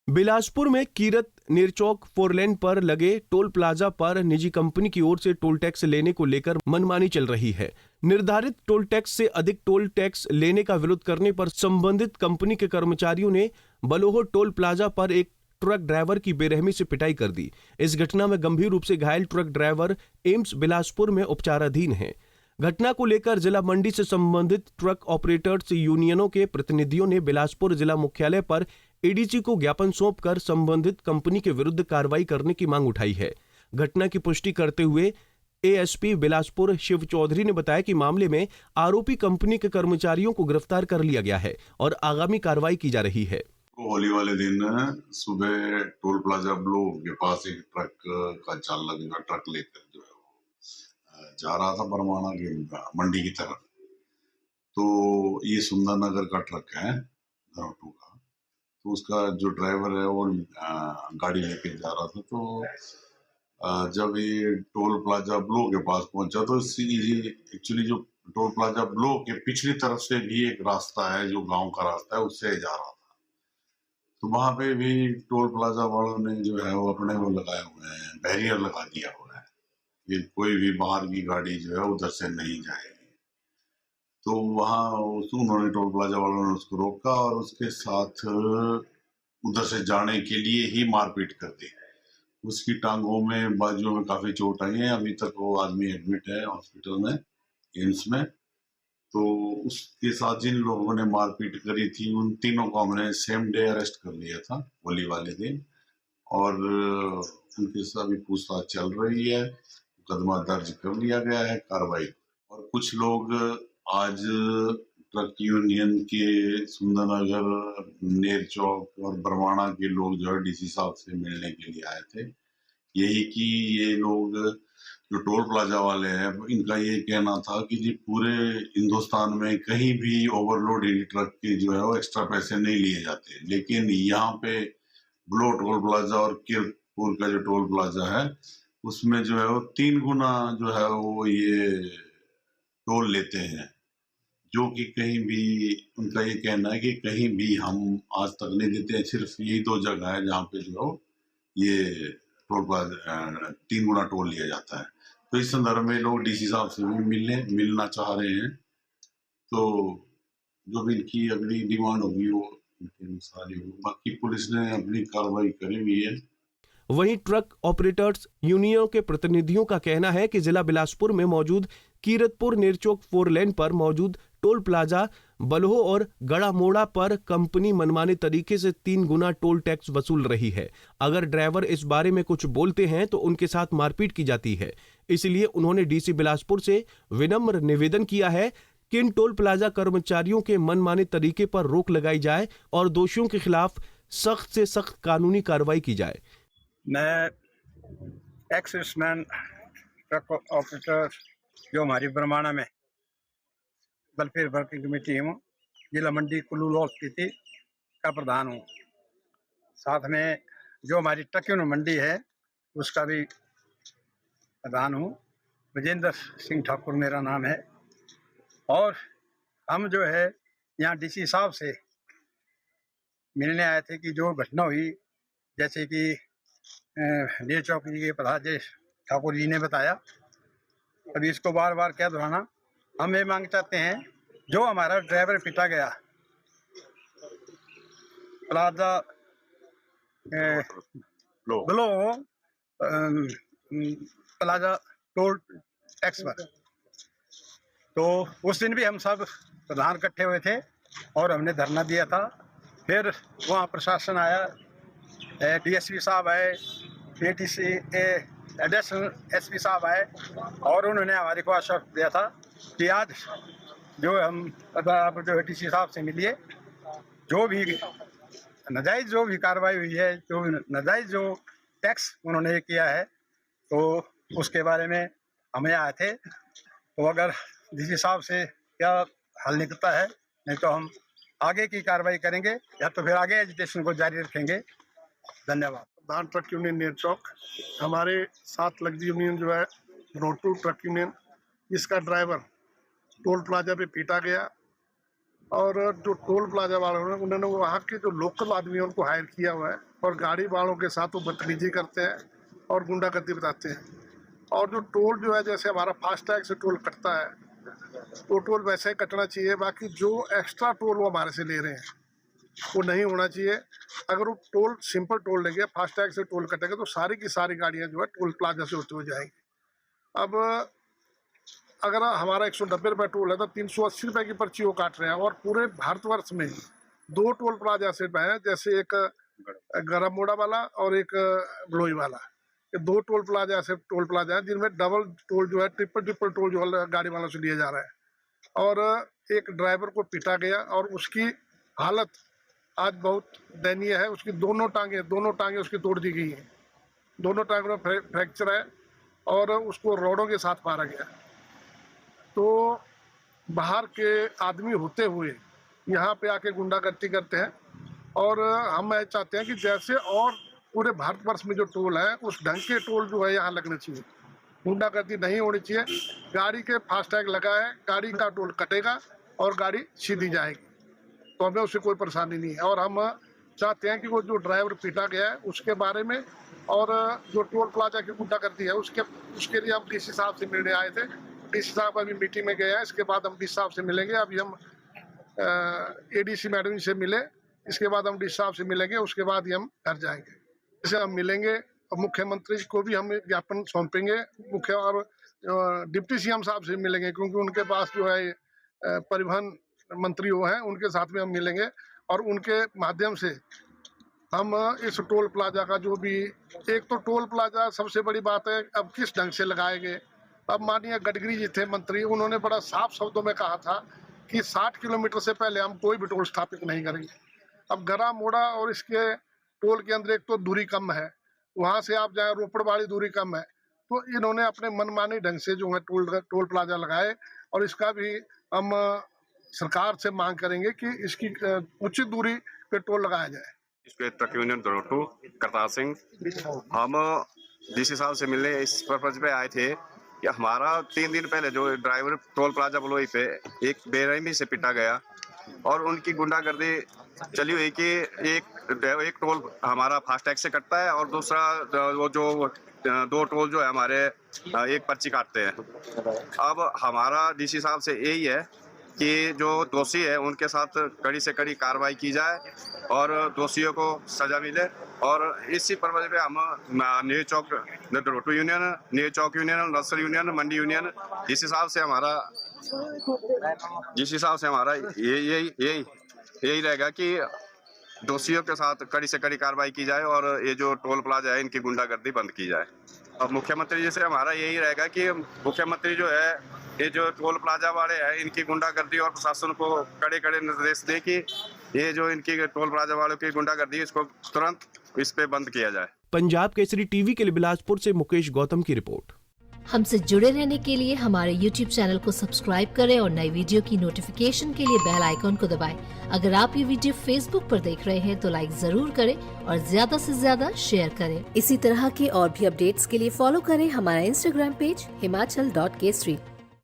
बिलासपुर में कीरत नेरचौक 4 लेन पर लगे टोल प्लाजा पर निजी कंपनी की ओर से टोल टैक्स लेने को लेकर मनमानी चल रही है। निर्धारित टोल टैक्स से अधिक टोल टैक्स लेने का विरोध करने पर संबंधित कंपनी के कर्मचारियों ने बलोहो टोल प्लाजा पर एक ट्रक ड्राइवर की बेरहमी से पिटाई कर दी। इस घटना में गंभीर रूप से घायल ट्रक ड्राइवर एम्स बिलासपुर में उपचाराधीन है। घटना को लेकर जिला मंडी से संबंधित ट्रक ऑपरेटर्स यूनियनों के प्रतिनिधियों ने बिलासपुर जिला मुख्यालय पर एडीसी को ज्ञापन सौंपकर संबंधित कंपनी के विरुद्ध कार्रवाई करने की मांग उठाई है। घटना की पुष्टि करते हुए एएसपी बिलासपुर शिव चौधरी ने बताया कि मामले में आरोपी कंपनी के कर्मचारियों को गिरफ्तार कर लिया गया है और आगामी कार्रवाई की जा रही है। होली वाले दिन सुबह टोल प्लाजा ब्लो के पास एक ट्रक का चालक ट्रक लेकर जो है वो जा रहा था बरमाना की मंडी की तरफ। तो ये सुंदरनगर का ट्रक है धरोटू का। तो उसका जो ड्राइवर है वो गाड़ी लेके जा रहा था। तो जब ये टोल प्लाजा ब्लो के पास पहुंचा तो एक्चुअली जो टोल प्लाजा ब्लो के पिछली तरफ से भी एक रास्ता है जो गांव का रास्ता है, उससे जा रहा था। तो वहां पे भी टोल प्लाजा वालों ने जो है वो अपने वो लगाए हुए हैं, बैरियर लगा दिया हुआ है कि कोई भी बाहर की गाड़ी जो है उधर से नहीं जाएगी। तो वहाँ उन्होंने टोल प्लाजा वालों ने उसको रोका और उसके साथ उधर से जाने के लिए ही मारपीट कर दी। उसकी टांगों में बाजुओं में काफी चोट आई है। अभी तक वो आदमी एडमिट है हॉस्पिटल में, एम्स में। तो उसके साथ जिन लोगों ने मारपीट करी थी उन तीनों को हमने सेम डे अरेस्ट कर लिया था होली वाले दिन, और उनके साथ भी पूछताछ चल रही है। मुकदमा दर्ज कर लिया गया है, कार्रवाई। और कुछ लोग आज ट्रक यूनियन के सुंदरनगर, नेरचौक और बरवाना के लोग जो है डीसी साहब से मिलने के लिए आए थे। यही कि ये लोग जो टोल प्लाजा वाले हैं इनका ये कहना था कि जी पूरे हिंदुस्तान में कहीं भी ओवरलोड ट्रक के जो है वो एक्स्ट्रा पैसे नहीं लिए जाते, लेकिन यहाँ पे ब्लो टोल प्लाजा और किरतपुर का जो टोल प्लाजा है उसमें जो है वो 3 गुना जो है वो ये टोल लेते हैं। जो कि कहीं भी उनका ये कहना है कि कहीं भी हम आज तक नहीं देते हैं। सिर्फ यही 2 जगह है जहाँ पे जो ये टोल प्लाजा 3 गुना टोल लिया जाता है। तो इस संदर्भ में लोग डीसी साहब से भी मिलना चाह रहे हैं। तो जो भी इनकी अगली डिमांड होगी वो इनके अनुसार ही होगी। बाकी पुलिस ने अपनी कार्रवाई करी हुई है। वहीं ट्रक ऑपरेटर्स यूनियन के प्रतिनिधियों का कहना है कि जिला बिलासपुर में मौजूद कीरतपुर नेरचौक 4 लेन पर मौजूद टोल प्लाजा बलोहो और गड़ामोड़ा पर कंपनी मनमाने तरीके से 3 गुना टोल टैक्स वसूल रही है। अगर ड्राइवर इस बारे में कुछ बोलते हैं तो उनके साथ मारपीट की जाती है। इसलिए उन्होंने डीसी बिलासपुर से विनम्र निवेदन किया है कि इन टोल प्लाजा कर्मचारियों के मनमाने तरीके पर रोक लगाई जाए और दोषियों के खिलाफ सख्त से सख्त कानूनी कार्रवाई की जाए। मैं एक्स-मैन ट्रक ऑपरेटर जो हमारी बरमाना में वेलफेयर वर्किंग कमेटी हूँ, जिला मंडी कुल्लू लॉ स्थिति का प्रधान हूँ। साथ में जो हमारी ट्रक यूनियन मंडी है उसका भी प्रधान हूँ। विजेंद्र सिंह ठाकुर मेरा नाम है। और हम जो है यहाँ डीसी साहब से मिलने आए थे कि जो घटना हुई, जैसे कि नेरचौक के प्रधान ठाकुर जी ने बताया, अभी इसको बार बार क्या दोहराना। हम ये मांग चाहते हैं जो हमारा ड्राइवर पिटा गया plaza blow plaza toll tax पर, तो उस दिन भी हम सब प्रधान इकट्ठे हुए थे और हमने धरना दिया था। फिर वहाँ प्रशासन आया, डीएसपी साहब आए, एडीसी एडिशनल एसपी साहब आए और उन्होंने हमारे को आश्वासन दिया था कि आज जो हम आप जो डीसी साहब से मिलिए, जो भी नाजायज़ जो भी कार्रवाई हुई है, जो नाजायज़ जो टैक्स उन्होंने किया है, तो उसके बारे में हमें आए थे। तो अगर डीसी साहब से क्या हल निकलता है, नहीं तो हम आगे की कार्रवाई करेंगे या तो फिर आगे एजुटेशन को जारी रखेंगे। धन्यवाद। प्रधान ट्रक यूनियन नेरचौक, हमारे साथ लगती यूनियन जो है रोटू ट्रक यूनियन, इसका ड्राइवर टोल प्लाजा पे पीटा गया और जो टोल प्लाजा वालों ने उन्होंने वहाँ के जो लोकल आदमी हैं उनको हायर किया हुआ है और गाड़ी वालों के साथ वो बदतमीजी करते हैं और गुंडागर्दी बताते हैं। और जो टोल जो है, जैसे हमारा फास्टैग से टोल कटता है वो टोल वैसे ही कटना चाहिए, बाकी जो एक्स्ट्रा टोल वो हमारे से ले रहे हैं वो नहीं होना चाहिए। अगर वो टोल सिंपल टोल लेंगे, फास्टैग से टोल कटेगा तो सारी की सारी गाड़ियाँ जो है टोल प्लाजा से होते हुए जाएंगी। अब अगर हमारा 190 रुपये टोल है तो 380 रुपये की पर्ची वो काट रहे हैं और पूरे भारतवर्ष में 2 टोल प्लाजा से हैं, जैसे एक गरमोड़ा वाला और एक बलोई वाला। ये 2 टोल प्लाजा से टोल प्लाजा है जिनमें डबल टोल जो है, ट्रिपल टोल जो है गाड़ी वालों से लिया जा रहा है। और एक ड्राइवर को पीटा गया और उसकी हालत आज बहुत दयनीय है। उसकी दोनों टांगें उसकी तोड़ दी गई हैं, दोनों टांगों में फ्रैक्चर है और उसको रोडों के साथ मारा गया। तो बाहर के आदमी होते हुए यहाँ पे आके गुंडागर्दी करते हैं और हम चाहते हैं कि जैसे और पूरे भारतवर्ष में जो टोल है उस ढंग के टोल जो है यहाँ लगने चाहिए, गुंडागर्दी नहीं होनी चाहिए। गाड़ी के फास्टैग लगा है, गाड़ी का टोल कटेगा और गाड़ी सीधी जाएगी, तो हमें उससे कोई परेशानी नहीं है। और हम चाहते हैं कि वो जो ड्राइवर पीटा गया है उसके बारे में और जो टोल प्लाजा की गुंडागर्दी है उसके लिए हम डीसी साहब से मिलने आए थे। डीसी साहब अभी मीटिंग में गए हैं, इसके बाद हम डीसी साहब से मिलेंगे। अभी हम एडीसी मैडम से मिले, इसके बाद हम डीसी साहब से मिलेंगे, उसके बाद ही हम घर जाएंगे। इसे हम मिलेंगे और मुख्यमंत्री को भी हम ज्ञापन सौंपेंगे, मुख्य और डिप्टी सीएम साहब से मिलेंगे क्योंकि उनके पास जो है परिवहन मंत्री वो हैं, उनके साथ में हम मिलेंगे और उनके माध्यम से हम इस टोल प्लाजा का जो भी, एक तो टोल प्लाजा सबसे बड़ी बात है अब किस ढंग से लगाए गए। अब माननीय गडकरी जी थे मंत्री, उन्होंने बड़ा साफ शब्दों में कहा था कि 60 किलोमीटर से पहले हम कोई भी टोल स्थापित नहीं करेंगे। अब गरा मोड़ा और इसके टोल के अंदर एक तो दूरी कम है, वहाँ से आप जाए रोपड़वाड़ी दूरी कम है, तो इन्होंने अपने मनमानी ढंग से जो है टोल प्लाजा लगाए और इसका भी हम सरकार से मांग करेंगे कि इसकी उचित दूरी पे टोल लगाया जाए। इस पे ट्रक यूनियन दरोटू करतार सिंह, हम डीसी साहब से मिलने इस पर्पज पे आए थे कि हमारा 3 दिन पहले जो ड्राइवर टोल प्लाजा बलोई पे एक बेरहमी से पिटा गया और उनकी गुंडागर्दी चली हुई कि एक टोल हमारा फास्टैग से कटता है और दूसरा वो जो 2 टोल जो है हमारे एक पर्ची काटते हैं। अब हमारा डीसी साहब से यही है कि जो दोषी है उनके साथ कड़ी से कड़ी कार्रवाई की जाए और दोषियों को सजा मिले। और इसी पर्पज पे हम न्यू चौक दरोटू यूनियन, न्यू चौक यूनियन, नर्सरी यूनियन, मंडी यूनियन डीसी साहब से हमारा यही रहेगा कि दोषियों के साथ कड़ी से कड़ी कार्रवाई की जाए और ये जो टोल प्लाजा है इनकी गुंडागर्दी बंद की जाए। और मुख्यमंत्री जी से हमारा यही रहेगा कि मुख्यमंत्री जो है ये जो टोल प्लाजा वाले हैं इनकी गुंडागर्दी और प्रशासन को कड़े कड़े निर्देश दे कि ये जो इनकी टोल प्लाजा वालों की गुंडागर्दी इसको तुरंत इस पे बंद किया जाए। पंजाब केसरी टीवी के लिए बिलासपुर से मुकेश गौतम की रिपोर्ट। हमसे जुड़े रहने के लिए हमारे YouTube चैनल को सब्सक्राइब करें और नई वीडियो की नोटिफिकेशन के लिए बेल आइकॉन को दबाएं। अगर आप ये वीडियो Facebook पर देख रहे हैं तो लाइक जरूर करें और ज्यादा से ज्यादा शेयर करें। इसी तरह के और भी अपडेट्स के लिए फॉलो करें हमारा Instagram पेज himachal.kesri।